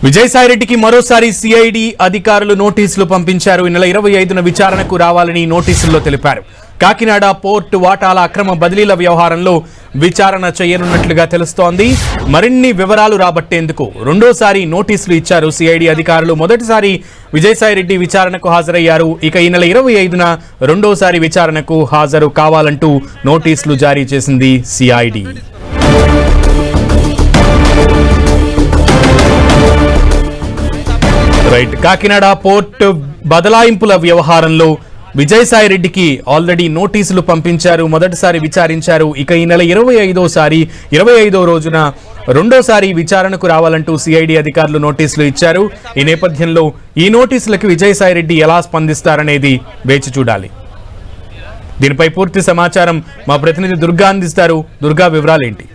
విజయసాయిరెడ్డికి మరోసారి సిఐడి అధికారులు నోటీసులు పంపించారు. ఈ నెల 25న విచారణకు రావాలని నోటీసుల్లో తెలిపారు. కాకినాడ పోర్టు వాటాల అక్రమ బదిలీల వ్యవహారంలో విచారణ చేయనున్నట్లుగా తెలుస్తోంది. మరిన్ని వివరాలు రాబట్టేందుకు రెండోసారి నోటీసులు ఇచ్చారు సిఐడి అధికారులు. మొదటిసారి విజయసాయిరెడ్డి విచారణకు హాజరయ్యారు. ఇక ఈ నెల 25న రెండోసారి విచారణకు హాజరు కావాలంటూ నోటీసులు జారీ చేసింది సిఐడి. కాకినాడ పోర్టు బదలాయింపుల వ్యవహారంలో విజయసాయిరెడ్డికి ఆల్రెడీ నోటీసులు పంపించారు. మొదటిసారి విచారించారు. ఇక ఈ నెల 25వ రోజున రెండోసారి విచారణకు రావాలంటూ సిఐడి అధికారులు నోటీసులు ఇచ్చారు. ఈ నేపథ్యంలో ఈ నోటీసులకు విజయసాయిరెడ్డి ఎలా స్పందిస్తారనేది వేచి చూడాలి. దీనిపై పూర్తి సమాచారం మా ప్రతినిధి దుర్గా అందిస్తారు. దుర్గా, వివరాలేంటి?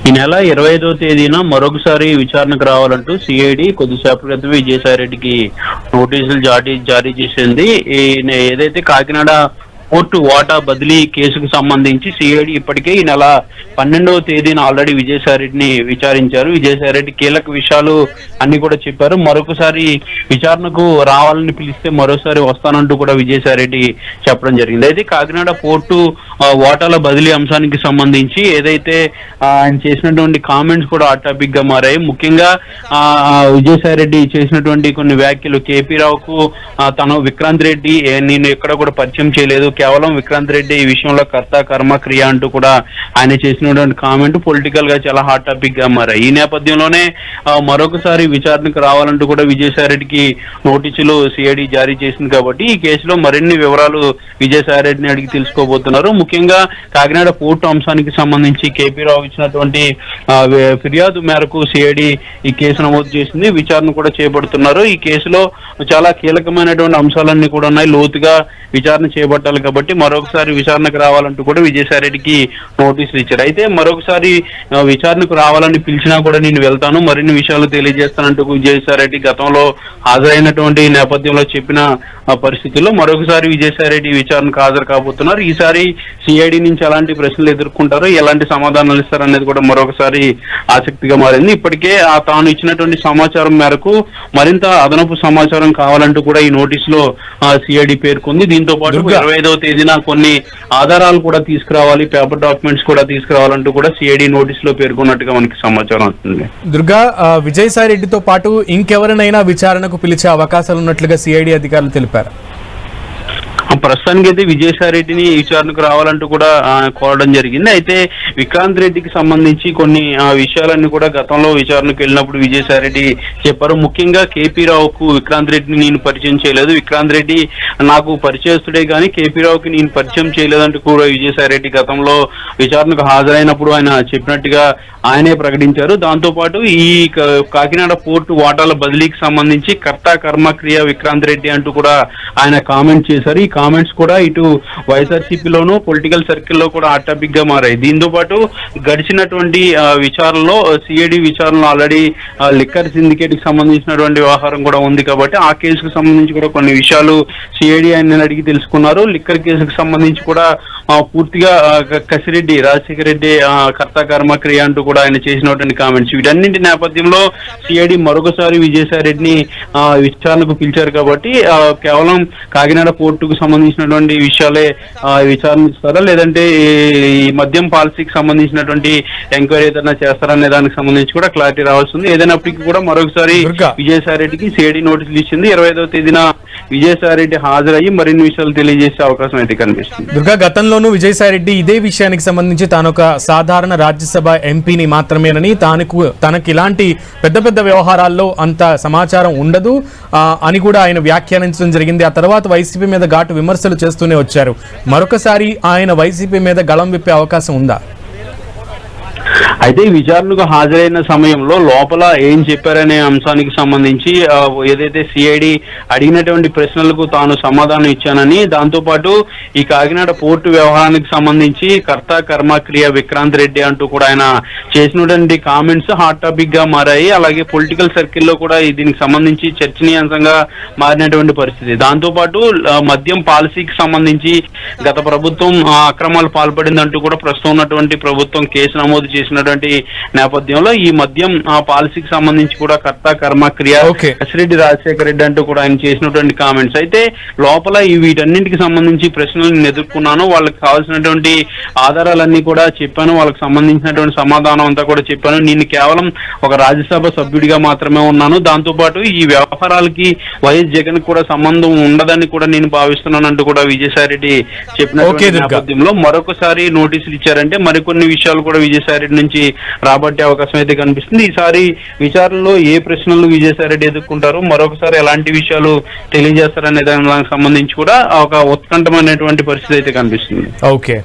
ఈ నెల 25వ తేదీన మరొకసారి విచారణకు రావాలంటూ సిఐడి కొద్దిసేపటి క్రితం విజయసాయిరెడ్డికి నోటీసులు జారీ చేసింది. ఏదైతే కాకినాడ పోర్టు వాటా బదిలీ కేసుకు సంబంధించి సిఐడి ఇప్పటికే ఈ నెల 12వ తేదీన ఆల్రెడీ విజయసాయిరెడ్డిని విచారించారు. విజయసాయిరెడ్డి కీలక విషయాలు అన్ని కూడా చెప్పారు. మరొకసారి విచారణకు రావాలని పిలిస్తే మరోసారి వస్తానంటూ కూడా విజయసాయిరెడ్డి చెప్పడం జరిగింది. అయితే కాకినాడ పోర్టు వాటాల బదిలీ అంశానికి సంబంధించి ఏదైతే ఆయన చేసినటువంటి కామెంట్స్ కూడా హాట్ టాపిక్ గా మారాయి. ముఖ్యంగా విజయసాయిరెడ్డి చేసినటువంటి కొన్ని వ్యాఖ్యలు, కేపీ రావుకు తను విక్రాంత్ రెడ్డి నేను ఎక్కడ కూడా పరిచయం చేయలేదు, కేవలం విక్రాంత్ రెడ్డి ఈ విషయంలో కర్త కర్మ క్రియ అంటూ కూడా ఆయన చేసినటువంటి కామెంట్ పొలిటికల్ గా చాలా హాట్ టాపిక్ గా మారాయి. ఈ నేపథ్యంలోనే మరొకసారి విచారణకు రావాలంటూ కూడా విజయసాయిరెడ్డికి నోటీసులు సిఐడి జారీ చేసింది. కాబట్టి ఈ కేసులో మరిన్ని వివరాలు విజయసాయిరెడ్డిని అడిగి తెలుసుకోబోతున్నారు. ముఖ్యంగా కాకినాడ పోర్టు అంశానికి సంబంధించి కేపీ రావు ఇచ్చినటువంటి ఫిర్యాదు మేరకు సిఐడి ఈ కేసు నమోదు చేసింది. విచారణ కూడా చేపడుతున్నారు. ఈ కేసులో చాలా కీలకమైనటువంటి అంశాలన్నీ కూడా ఉన్నాయి. లోతుగా విచారణ చేపట్టాలి కాబట్టి మరొకసారి విచారణకు రావాలంటూ కూడా విజయసాయిరెడ్డికి నోటీసులు ఇచ్చారు. అయితే మరొకసారి విచారణకు రావాలని పిలిచినా కూడా నేను వెళ్తాను, మరిన్ని విషయాలు తెలియజేస్తానంటూ విజయసాయిరెడ్డి గతంలో హాజరైనటువంటి నేపథ్యంలో చెప్పిన పరిస్థితుల్లో మరొకసారి విజయసాయిరెడ్డి విచారణకు హాజరు కాబోతున్నారు. ఈసారి సిఐడి నుంచి ఎలాంటి ప్రశ్నలు ఎదుర్కొంటారో, ఎలాంటి సమాధానాలు ఇస్తారనేది కూడా మరొకసారి ఆసక్తిగా మారింది. ఇప్పటికే తాను ఇచ్చినటువంటి సమాచారం మేరకు మరింత అదనపు సమాచారం కావాలంటూ కూడా ఈ నోటీసులో సిఐడి పేర్కొంది. దీంతో పాటు 25వ తేదీన కొన్ని ఆధారాలు కూడా తీసుకురావాలి, పేపర్ డాక్యుమెంట్స్ కూడా తీసుకురావాలంటూ కూడా సిఐడి నోటీసులో పేర్కొన్నట్టుగా మనకి సమాచారం వస్తుంది. దుర్గా, విజయసాయిరెడ్డితో పాటు ఇంకెవరినైనా విచారణకు పిలిచే అవకాశాలు ఉన్నట్లుగా సిఐడి అధికారులు తెలిపారు. ప్రస్తుతానికి అయితే విజయసాయిరెడ్డిని విచారణకు రావాలంటూ కూడా కోరడం జరిగింది. అయితే విక్రాంత్ రెడ్డికి సంబంధించి కొన్ని విషయాలన్నీ కూడా గతంలో విచారణకు వెళ్ళినప్పుడు విజయసాయిరెడ్డి చెప్పారు. ముఖ్యంగా కేపీ రావుకు విక్రాంత్ రెడ్డిని నేను పరిచయం చేయలేదు, విక్రాంత్ రెడ్డి నాకు పరిచయస్తుడే కానీ కేపీ రావుకి నేను పరిచయం చేయలేదంటూ కూడా విజయసాయిరెడ్డి గతంలో విచారణకు హాజరైనప్పుడు ఆయన చెప్పినట్టుగా ఆయనే ప్రకటించారు. దాంతోపాటు ఈ కాకినాడ పోర్టు వాటాల బదిలీకి సంబంధించి కర్త కర్మ క్రియ విక్రాంత్ రెడ్డి అంటూ కూడా ఆయన కామెంట్ చేశారు. ఈ కామెంట్స్ కూడా ఇటు వైఎస్ఆర్సీపీలోనూ పొలిటికల్ సర్కిల్లో కూడా హాట్ టాపిక్ గా మారాయి. దీంతో పాటు గడిచినటువంటి విచారణలో సిఐడి విచారణలో ఆల్రెడీ లిక్కర్ సిండికేట్ కి సంబంధించినటువంటి వ్యవహారం కూడా ఉంది. కాబట్టి ఆ కేసుకు సంబంధించి కూడా కొన్ని విషయాలు సిఐడి ఆయన అడిగి తెలుసుకున్నారు. లిక్కర్ కేసుకు సంబంధించి కూడా పూర్తిగా కసిరెడ్డి రాజశేఖర రెడ్డి కర్త కర్మ క్రియ అంటూ కూడా ఆయన చేసినటువంటి కామెంట్స్, వీటన్నింటి నేపథ్యంలో సిఐడి మరొకసారి విజయసాయిరెడ్డిని విచారణకు పిలిచారు. కాబట్టి కేవలం కాకినాడ పోర్టుకు సంబంధించినటువంటి విషయాలే విచారణ ఇస్తారా, లేదంటే ఈ మద్యం పాలసీకి సంబంధించినటువంటి ఎంక్వైరీ ఏదైనా చేస్తారనే దానికి సంబంధించి కూడా క్లారిటీ రావాల్సింది. ఏదైనప్పటికీ కూడా మరొకసారి విజయసాయిరెడ్డికి సిఐడి నోటీసులు ఇచ్చింది. 25వ తేదీన విజయసాయిరెడ్డి హాజరయ్యి మరిన్ని విషయాలు తెలియజేసే అవకాశం అయితే కనిపిస్తుంది. దుర్గా, గతంలోనూ విజయసాయిరెడ్డి ఇదే విషయానికి సంబంధించి తాను ఒక సాధారణ రాజ్యసభ ఎంపీని మాత్రమేనని, తనకి ఇలాంటి పెద్ద పెద్ద వ్యవహారాల్లో అంత సమాచారం ఉండదు అని కూడా ఆయన వ్యాఖ్యానించడం జరిగింది. ఆ తర్వాత వైసీపీ మీద ఘాటు విమర్శలు చేస్తూనే వచ్చారు. మరొకసారి ఆయన వైసీపీ మీద గళం విప్పే అవకాశం ఉందా? అయితే విచారణకు హాజరైన సమయంలో లోపల ఏం చెప్పారనే అంశానికి సంబంధించి ఏదైతే సిఐడి అడిగినటువంటి ప్రశ్నలకు తాను సమాధానం ఇచ్చానని, దాంతోపాటు ఈ కాకినాడ పోర్టు వ్యవహారానికి సంబంధించి కర్త కర్మ క్రియ విక్రాంత్ రెడ్డి అంటూ కూడా ఆయన చేసినటువంటి కామెంట్స్ హాట్ టాపిక్ గా మారాయి. అలాగే పొలిటికల్ సర్కిల్లో కూడా దీనికి సంబంధించి చర్చనీయాంశంగా మారినటువంటి పరిస్థితి. దాంతోపాటు మద్యం పాలసీకి సంబంధించి గత ప్రభుత్వం అక్రమాలు పాల్పడిందంటూ కూడా ప్రస్తుతం ఉన్నటువంటి ప్రభుత్వం కేసు నమోదు చేసినటువంటి చేసినటువంటి నేపథ్యంలో ఈ మద్యం పాలసీకి సంబంధించి కూడా కర్త కర్మ క్రియ ఎస్రెడ్డి రాజశేఖర రెడ్డి అంటూ కూడా ఆయన చేసినటువంటి కామెంట్స్ అయితే లోపల వీటన్నింటికి సంబంధించి ప్రశ్నలు నేను ఎదుర్కొన్నాను, వాళ్ళకి కావాల్సినటువంటి ఆధారాలన్నీ కూడా చెప్పాను, వాళ్ళకి సంబంధించినటువంటి సమాధానం అంతా కూడా చెప్పాను, నేను కేవలం ఒక రాజ్యసభ సభ్యుడిగా మాత్రమే ఉన్నాను, దాంతో పాటు ఈ వ్యవహారాలకి వైఎస్ జగన్ కూడా సంబంధం ఉండదని కూడా నేను భావిస్తున్నాను అంటూ కూడా విజయసాయి రెడ్డి చెప్పిన నేపథ్యంలో మరొకసారి నోటీసులు ఇచ్చారంటే మరికొన్ని విషయాలు కూడా విజయసాయి రెడ్డి నుంచి రాబట్టే అవకాశం అయితే కనిపిస్తుంది. ఈసారి విచారణలో ఏ ప్రశ్నలు విజయసాయి రెడ్డి ఎదుర్కొంటారు, మరొకసారి ఎలాంటి విషయాలు తెలియజేస్తారనే దానికి సంబంధించి కూడా ఒక ఉత్కంఠమైనటువంటి పరిస్థితి అయితే కనిపిస్తుంది. ఓకే.